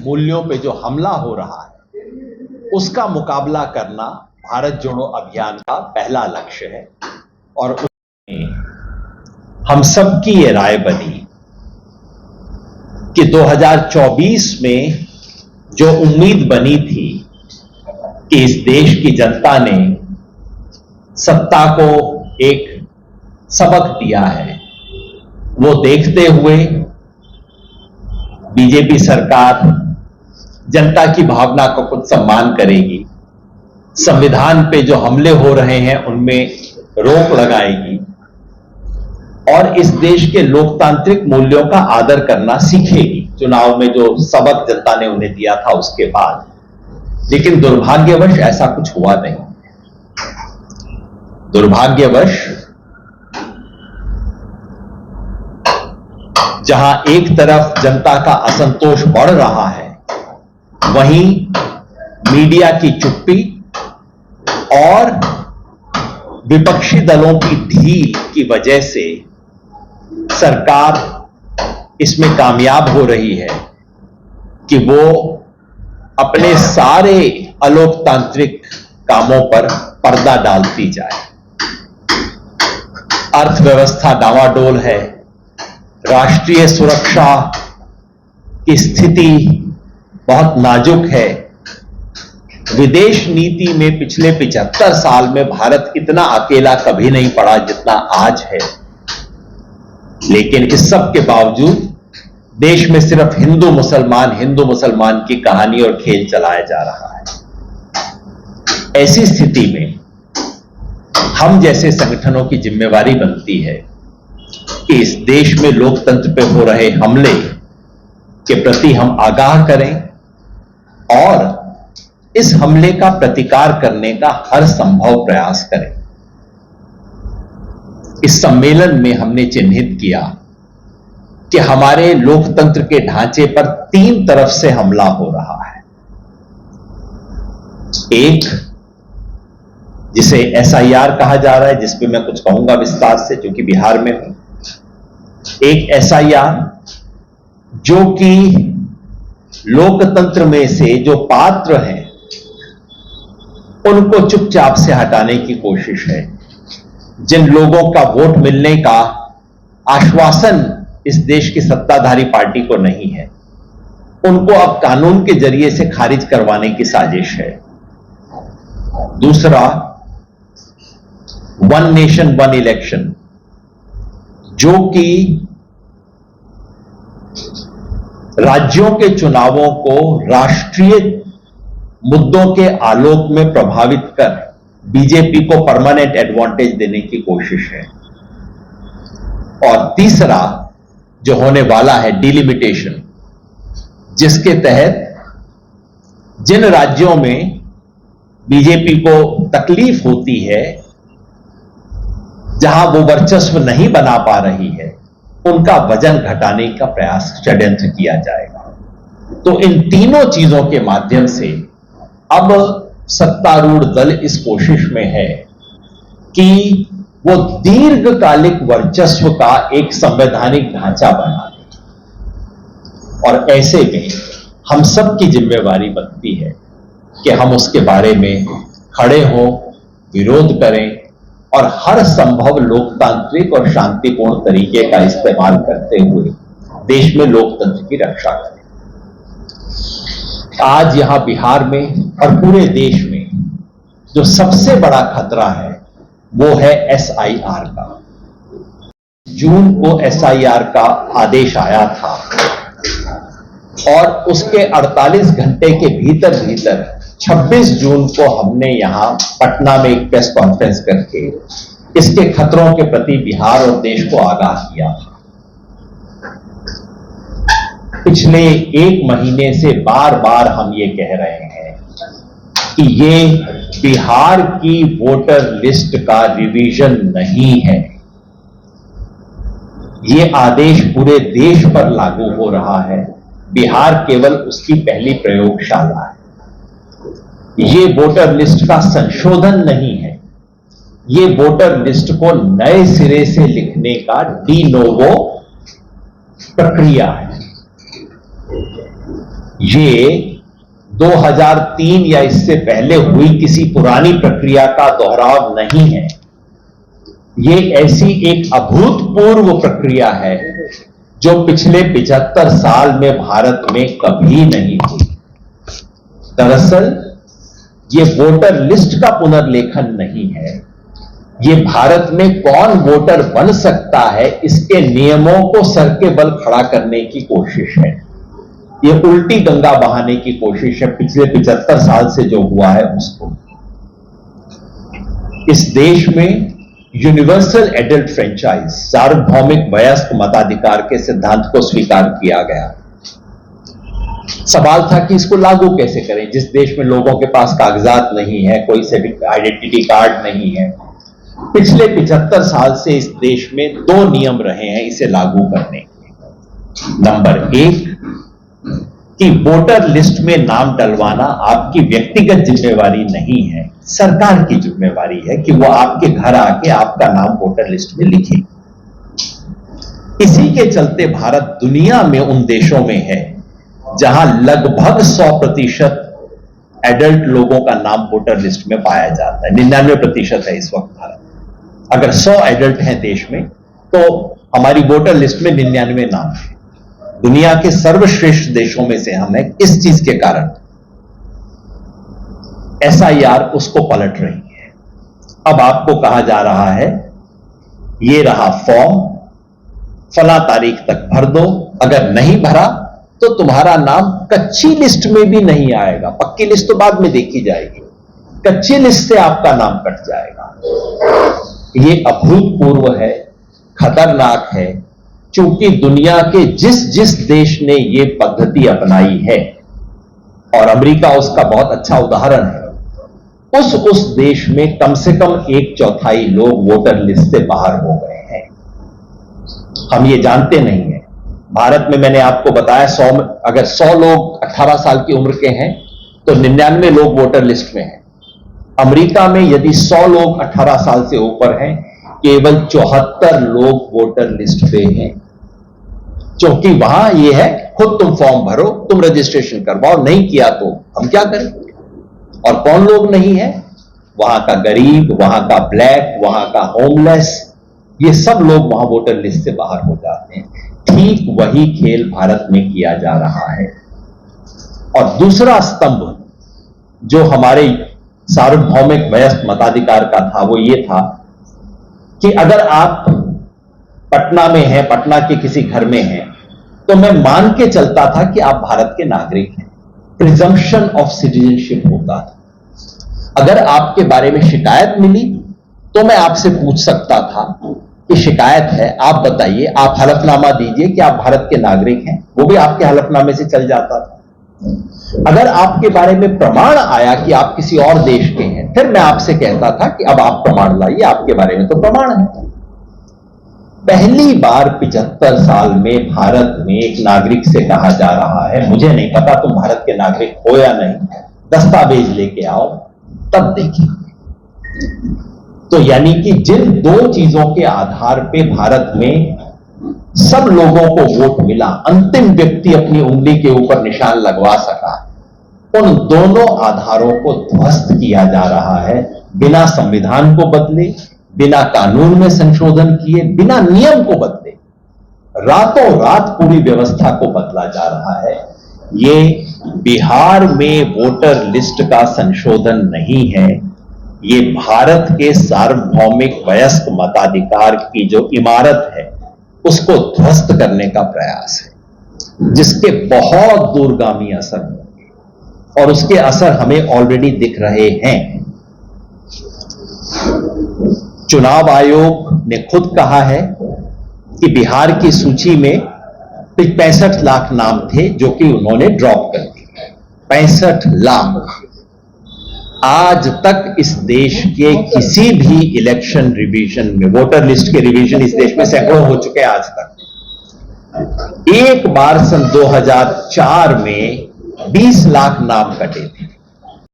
मूल्यों पे जो हमला हो रहा है उसका मुकाबला करना भारत जोड़ो अभियान का पहला लक्ष्य है। और उसमें हम सबकी ये राय बनी कि 2024 में जो उम्मीद बनी थी कि इस देश की जनता ने सत्ता को एक सबक दिया है, वो देखते हुए बीजेपी सरकार जनता की भावना को कुछ सम्मान करेगी, संविधान पे जो हमले हो रहे हैं उनमें रोक लगाएगी और इस देश के लोकतांत्रिक मूल्यों का आदर करना सीखेगी। चुनाव में जो सबक जनता ने उन्हें दिया था उसके बाद, लेकिन दुर्भाग्यवश ऐसा कुछ हुआ नहीं। दुर्भाग्यवश जहां एक तरफ जनता का असंतोष बढ़ रहा है, वहीं मीडिया की चुप्पी और विपक्षी दलों की ढील की वजह से सरकार इसमें कामयाब हो रही है कि वो अपने सारे अलोकतांत्रिक कामों पर पर्दा डालती जाए। अर्थव्यवस्था डावाडोल है, राष्ट्रीय सुरक्षा की स्थिति बहुत नाजुक है। विदेश नीति में पिछले 75 साल में भारत इतना अकेला कभी नहीं पड़ा जितना आज है, लेकिन इस सब के बावजूद देश में सिर्फ हिंदू मुसलमान की कहानी और खेल चलाया जा रहा है। ऐसी स्थिति में हम जैसे संगठनों की जिम्मेवारी बनती है कि इस देश में लोकतंत्र पे हो रहे हमले के प्रति हम आगाह करें और इस हमले का प्रतिकार करने का हर संभव प्रयास करें। इस सम्मेलन में हमने चिन्हित किया कि हमारे लोकतंत्र के ढांचे पर 3 तरफ से हमला हो रहा है। एक, जिसे एसआईआर कहा जा रहा है, जिस पे मैं कुछ कहूंगा विस्तार से, जो कि बिहार में हूं। एक एसआईआर जो कि लोकतंत्र में से जो पात्र हैं उनको चुपचाप से हटाने की कोशिश है। जिन लोगों का वोट मिलने का आश्वासन इस देश की सत्ताधारी पार्टी को नहीं है, उनको अब कानून के जरिए से खारिज करवाने की साजिश है। दूसरा, वन नेशन वन इलेक्शन, जो कि राज्यों के चुनावों को राष्ट्रीय मुद्दों के आलोक में प्रभावित कर बीजेपी को परमानेंट एडवांटेज देने की कोशिश है। और तीसरा जो होने वाला है, डिलिमिटेशन, जिसके तहत जिन राज्यों में बीजेपी को तकलीफ होती है, जहां वो वर्चस्व नहीं बना पा रही है, उनका वजन घटाने का प्रयास, षड्यंत्र किया जाएगा। तो इन तीनों चीजों के माध्यम से अब सत्तारूढ़ दल इस कोशिश में है कि वो दीर्घकालिक वर्चस्व का एक संवैधानिक ढांचा बना दे। और ऐसे में हम सब की जिम्मेवारी बनती है कि हम उसके बारे में खड़े हों, विरोध करें और हर संभव लोकतांत्रिक और शांतिपूर्ण तरीके का इस्तेमाल करते हुए देश में लोकतंत्र की रक्षा करें। आज यहां बिहार में और पूरे देश में जो सबसे बड़ा खतरा है वो है एसआईआर का। जून को एसआईआर का आदेश आया था और उसके 48 घंटे के भीतर 26 जून को हमने यहां पटना में एक प्रेस कॉन्फ्रेंस करके इसके खतरों के प्रति बिहार और देश को आगाह किया था। पिछले 1 महीने से बार बार हम ये कह रहे हैं कि ये बिहार की वोटर लिस्ट का रिवीजन नहीं है। ये आदेश पूरे देश पर लागू हो रहा है, बिहार केवल उसकी पहली प्रयोगशाला है। ये वोटर लिस्ट का संशोधन नहीं है, ये वोटर लिस्ट को नए सिरे से लिखने का डी नोवो प्रक्रिया है। ये 2003 या इससे पहले हुई किसी पुरानी प्रक्रिया का दोहराव नहीं है। ये ऐसी एक अभूतपूर्व प्रक्रिया है जो पिछले 75 साल में भारत में कभी नहीं हुई। दरअसल ये वोटर लिस्ट का पुनर्लेखन नहीं है, ये भारत में कौन वोटर बन सकता है इसके नियमों को सर के बल खड़ा करने की कोशिश है। ये उल्टी गंगा बहाने की कोशिश है पिछले 75 साल से जो हुआ है उसको। इस देश में यूनिवर्सल एडल्ट फ्रेंचाइज, सार्वभौमिक वयस्क मताधिकार के सिद्धांत को स्वीकार किया गया। सवाल था कि इसको लागू कैसे करें जिस देश में लोगों के पास कागजात नहीं है, कोई सिविक आइडेंटिटी कार्ड नहीं है। पिछले 75 साल से इस देश में दो नियम रहे हैं इसे लागू करने के। नंबर एक कि वोटर लिस्ट में नाम डलवाना आपकी व्यक्तिगत जिम्मेवारी नहीं है, सरकार की जिम्मेवारी है कि वो आपके घर आके आपका नाम वोटर लिस्ट में लिखे। इसी के चलते भारत दुनिया में उन देशों में है जहां लगभग 100% एडल्ट लोगों का नाम वोटर लिस्ट में पाया जाता है। 99% है इस वक्त भारत। अगर 100 एडल्ट हैं देश में तो हमारी वोटर लिस्ट में 99 नाम है। दुनिया के सर्वश्रेष्ठ देशों में से हम हैं। इस चीज के कारण SIR उसको पलट रही है। अब आपको कहा जा रहा है ये रहा फॉर्म, फला तारीख तक भर दो, अगर नहीं भरा तो तुम्हारा नाम कच्ची लिस्ट में भी नहीं आएगा। पक्की लिस्ट तो बाद में देखी जाएगी, कच्ची लिस्ट से आपका नाम कट जाएगा। ये अभूतपूर्व है, खतरनाक है, क्योंकि दुनिया के जिस जिस देश ने ये पद्धति अपनाई है, और अमेरिका उसका बहुत अच्छा उदाहरण है, उस देश में कम से कम 1/4 लोग वोटर लिस्ट से बाहर हो गए हैं। हम ये जानते नहीं हैं। भारत में मैंने आपको बताया अगर 100 लोग 18 साल की उम्र के हैं तो 99 लोग वोटर लिस्ट में हैं। अमेरिका में यदि 100 लोग 18 साल से ऊपर हैं, केवल 74 लोग वोटर लिस्ट पे हैं, क्योंकि वहां यह है खुद तुम फॉर्म भरो, तुम रजिस्ट्रेशन करवाओ, नहीं किया तो हम क्या करें। और कौन लोग नहीं है? वहां का गरीब, वहां का ब्लैक, वहां का होमलेस, ये सब लोग वहां वोटर लिस्ट से बाहर हो जाते हैं। ठीक वही खेल भारत में किया जा रहा है। और दूसरा स्तंभ जो हमारे सार्वभौमिक वयस्क मताधिकार का था वो ये था कि अगर आप पटना में हैं, पटना के किसी घर में हैं, तो मैं मान के चलता था कि आप भारत के नागरिक हैं। प्रिजम्पशन ऑफ सिटीजनशिप होता था। अगर आपके बारे में शिकायत मिली तो मैं आपसे पूछ सकता था कि शिकायत है, आप बताइए, आप हलफनामा दीजिए कि आप भारत के नागरिक हैं, वो भी आपके हलफनामे से चल जाता था। अगर आपके बारे में प्रमाण आया कि आप किसी और देश के हैं, फिर मैं आपसे कहता था कि अब आप प्रमाण लाइए, आपके बारे में तो प्रमाण है। पहली बार 75 साल में भारत में एक नागरिक से कहा जा रहा है, मुझे नहीं पता तुम भारत के नागरिक हो या नहीं, दस्तावेज लेके आओ तब देखिए। तो यानी कि जिन दो चीजों के आधार पे भारत में सब लोगों को वोट मिला, अंतिम व्यक्ति अपनी उंगली के ऊपर निशान लगवा सका, उन दोनों आधारों को ध्वस्त किया जा रहा है, बिना संविधान को बदले, बिना कानून में संशोधन किए, बिना नियम को बदले, रातों रात पूरी व्यवस्था को बदला जा रहा है। ये बिहार में वोटर लिस्ट का संशोधन नहीं है, ये भारत के सार्वभौमिक वयस्क मताधिकार की जो इमारत है उसको ध्वस्त करने का प्रयास है, जिसके बहुत दूरगामी असर होंगे और उसके असर हमें ऑलरेडी दिख रहे हैं। चुनाव आयोग ने खुद कहा है कि बिहार की सूची में 65 लाख नाम थे जो कि उन्होंने ड्रॉप कर दिए। 65 लाख। आज तक इस देश के किसी भी इलेक्शन रिवीजन में, वोटर लिस्ट के रिवीजन इस देश में सैकड़ों हो चुके हैं आज तक। एक बार सन 2004 में 20 लाख नाम कटे थे।